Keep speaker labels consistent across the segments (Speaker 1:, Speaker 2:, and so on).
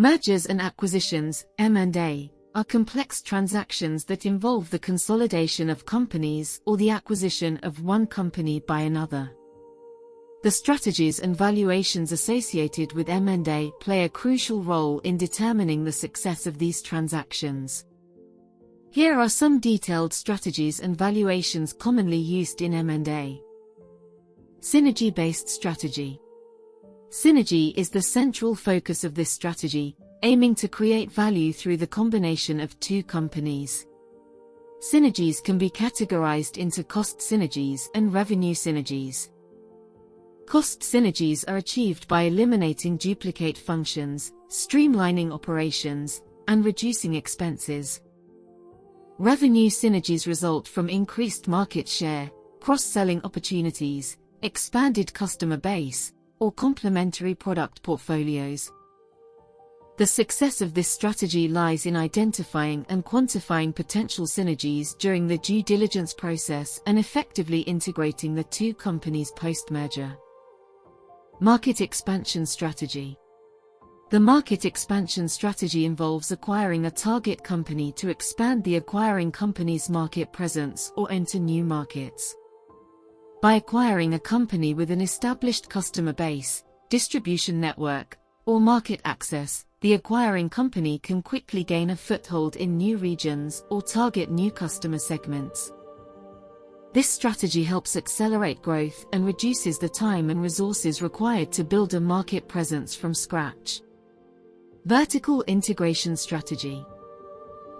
Speaker 1: Mergers and acquisitions, M&A, are complex transactions that involve the consolidation of companies or the acquisition of one company by another. The strategies and valuations associated with M&A play a crucial role in determining the success of these transactions. Here are some detailed strategies and valuations commonly used in M&A. Synergy-based strategy. Synergy is the central focus of this strategy, aiming to create value through the combination of two companies. Synergies can be categorized into cost synergies and revenue synergies. Cost synergies are achieved by eliminating duplicate functions, streamlining operations, and reducing expenses. Revenue synergies result from increased market share, cross-selling opportunities, expanded customer base, or complementary product portfolios. The success of this strategy lies in identifying and quantifying potential synergies during the due diligence process and effectively integrating the two companies post-merger. Market expansion strategy. The market expansion strategy involves acquiring a target company to expand the acquiring company's market presence or enter new markets. By acquiring a company with an established customer base, distribution network, or market access, the acquiring company can quickly gain a foothold in new regions or target new customer segments. This strategy helps accelerate growth and reduces the time and resources required to build a market presence from scratch. Vertical integration strategy.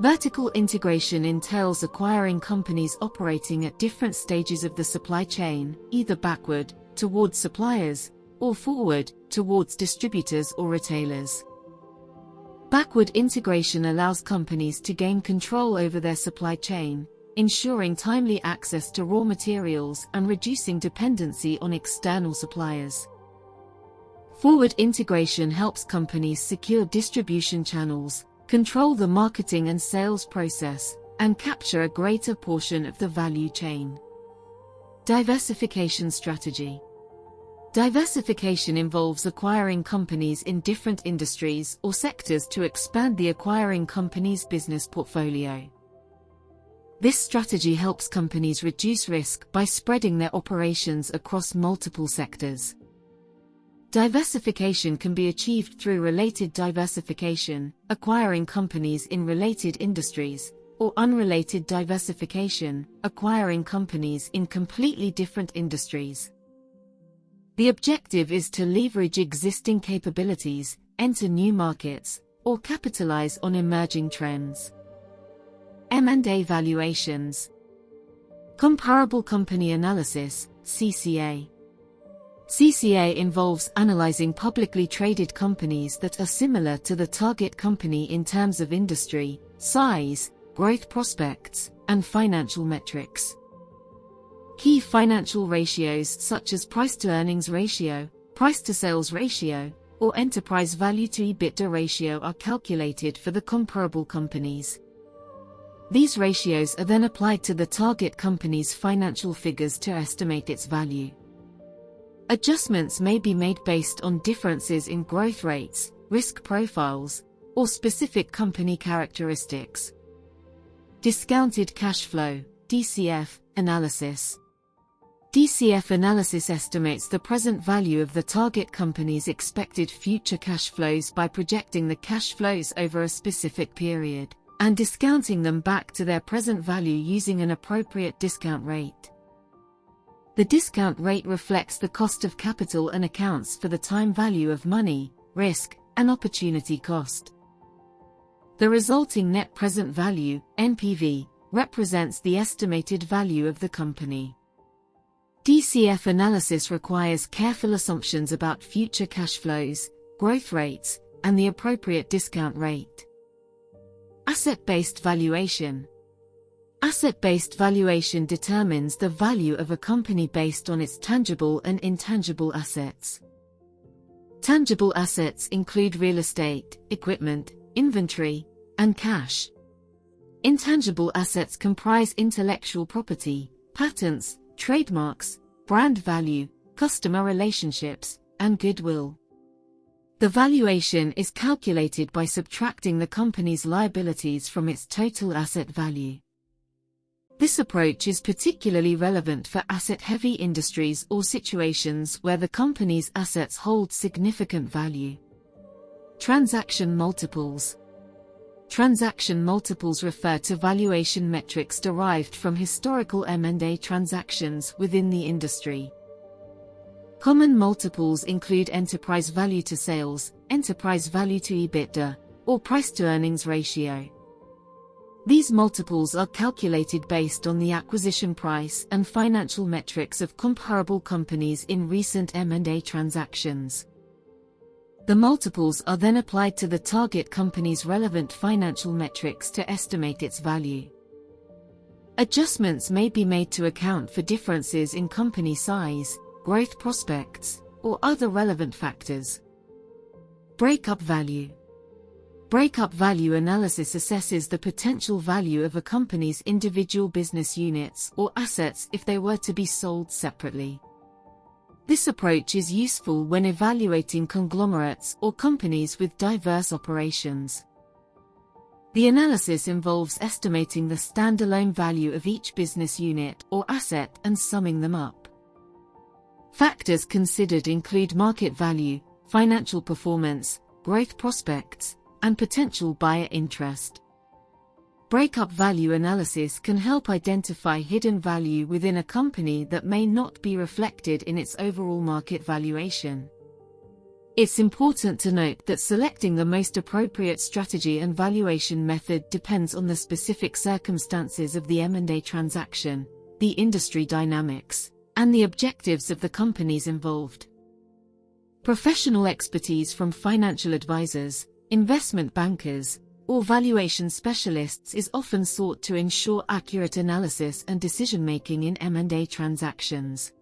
Speaker 1: Vertical integration entails acquiring companies operating at different stages of the supply chain, either backward, towards suppliers, or forward, towards distributors or retailers. Backward integration allows companies to gain control over their supply chain, ensuring timely access to raw materials and reducing dependency on external suppliers. Forward integration helps companies secure distribution channels, control the marketing and sales process, and capture a greater portion of the value chain. Diversification strategy. Diversification involves acquiring companies in different industries or sectors to expand the acquiring company's business portfolio. This strategy helps companies reduce risk by spreading their operations across multiple sectors. Diversification can be achieved through related diversification, acquiring companies in related industries, or unrelated diversification, acquiring companies in completely different industries. The objective is to leverage existing capabilities, enter new markets, or capitalize on emerging trends. M&A valuations. Comparable company analysis, CCA. CCA involves analyzing publicly traded companies that are similar to the target company in terms of industry, size, growth prospects, and financial metrics. Key financial ratios such as price-to-earnings ratio, price-to-sales ratio, or enterprise value-to-EBITDA ratio are calculated for the comparable companies. These ratios are then applied to the target company's financial figures to estimate its value. Adjustments may be made based on differences in growth rates, risk profiles, or specific company characteristics. Discounted cash flow, DCF, analysis. DCF analysis estimates the present value of the target company's expected future cash flows by projecting the cash flows over a specific period, and discounting them back to their present value using an appropriate discount rate. The discount rate reflects the cost of capital and accounts for the time value of money, risk, and opportunity cost. The resulting net present value, NPV, represents the estimated value of the company. DCF analysis requires careful assumptions about future cash flows, growth rates, and the appropriate discount rate. Asset-based valuation. Asset-based valuation determines the value of a company based on its tangible and intangible assets. Tangible assets include real estate, equipment, inventory, and cash. Intangible assets comprise intellectual property, patents, trademarks, brand value, customer relationships, and goodwill. The valuation is calculated by subtracting the company's liabilities from its total asset value. This approach is particularly relevant for asset-heavy industries or situations where the company's assets hold significant value. Transaction multiples. Transaction multiples refer to valuation metrics derived from historical M&A transactions within the industry. Common multiples include enterprise value to sales, enterprise value to EBITDA, or price-to-earnings ratio. These multiples are calculated based on the acquisition price and financial metrics of comparable companies in recent M&A transactions. The multiples are then applied to the target company's relevant financial metrics to estimate its value. Adjustments may be made to account for differences in company size, growth prospects, or other relevant factors. Breakup value. Breakup value analysis assesses the potential value of a company's individual business units or assets if they were to be sold separately. This approach is useful when evaluating conglomerates or companies with diverse operations. The analysis involves estimating the standalone value of each business unit or asset and summing them up. Factors considered include market value, financial performance, growth prospects, and potential buyer interest. Breakup value analysis can help identify hidden value within a company that may not be reflected in its overall market valuation. It's important to note that selecting the most appropriate strategy and valuation method depends on the specific circumstances of the M&A transaction, the industry dynamics, and the objectives of the companies involved. Professional expertise from financial advisors, investment bankers, or valuation specialists is often sought to ensure accurate analysis and decision-making in M&A transactions.